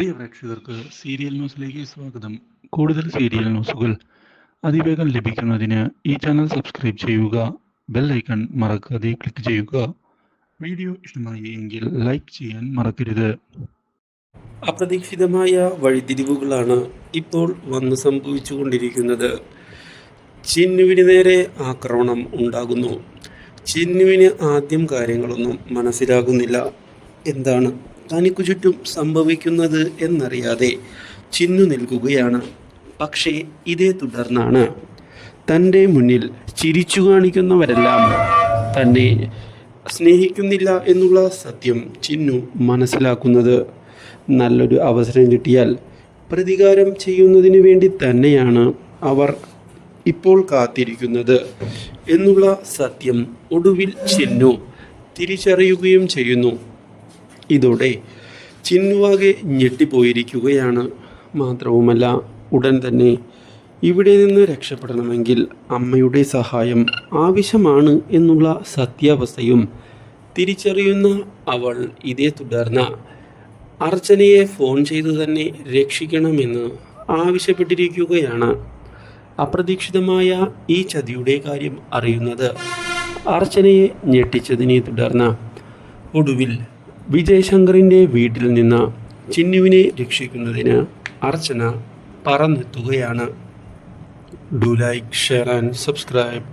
പ്രിയ പ്രേക്ഷകർക്ക് സീരിയൽ ന്യൂസിലേക്ക് സ്വാഗതം. കൂടുതൽ സീരിയൽ ന്യൂസുകൾ അതിവേഗം ലഭിക്കുന്നതിന് ഈ ചാനൽ സബ്സ്ക്രൈബ് ചെയ്യുക. ബെൽ ഐക്കൺ മറക്കാതെ ക്ലിക്ക് ചെയ്യുക. വീഡിയോ ഇഷ്ടമായി എങ്കിൽ ലൈക്ക് ചെയ്യാൻ മറക്കരുത്. അപ്രതീക്ഷിതമായ വഴിത്തിരിവുകളാണ് ഇപ്പോൾ വന്നു സംഭവിച്ചുകൊണ്ടിരിക്കുന്നത്. ചിന്നുവിന് നേരെ ആക്രമണം ഉണ്ടാകുന്നു. ചിന്നുവിന് ആദ്യം കാര്യങ്ങളൊന്നും മനസ്സിലാകുന്നില്ല. എന്താണ് തനിക്കു ചുറ്റും സംഭവിക്കുന്നത് എന്നറിയാതെ ചിന്നു നിൽക്കുകയാണ്. പക്ഷേ ഇതേ തുടർന്നാണ് തൻ്റെ മുന്നിൽ ചിരിച്ചു കാണിക്കുന്നവരെല്ലാം തന്നെ സ്നേഹിക്കുന്നില്ല എന്നുള്ള സത്യം ചിന്നു മനസ്സിലാക്കുന്നത്. നല്ലൊരു അവസരം കിട്ടിയാൽ പ്രതികാരം ചെയ്യുന്നതിന് വേണ്ടി തന്നെയാണ് അവർ ഇപ്പോൾ കാത്തിരിക്കുന്നത് എന്നുള്ള സത്യം ഒടുവിൽ ചിന്നു തിരിച്ചറിയുകയും ചെയ്യുന്നു. ഇതോടെ ചിന്നുവാകെ ഞെട്ടിപ്പോയിരിക്കുകയാണ്. മാത്രവുമല്ല, ഉടൻ തന്നെ ഇവിടെ നിന്ന് രക്ഷപ്പെടണമെങ്കിൽ അമ്മയുടെ സഹായം ആവശ്യമാണ് എന്നുള്ള സത്യാവസ്ഥയും തിരിച്ചറിയുന്ന അവൾ ഇതേ തുടർന്ന് അർച്ചനയെ ഫോൺ ചെയ്തു തന്നെ രക്ഷിക്കണമെന്ന് ആവശ്യപ്പെട്ടിരിക്കുകയാണ്. അപ്രതീക്ഷിതമായ ഈ ചതിയുടെ കാര്യം അറിയുന്നത് അർച്ചനയെ ഞെട്ടിച്ചതിനെ തുടർന്ന് ഒടുവിൽ വിജയശങ്കറിൻ്റെ വീട്ടിൽ നിന്ന് ചിന്നുവിനെ രക്ഷിക്കുന്നതിന് അർച്ചന പറന്നെത്തുകയാണ്. Do like, share and subscribe.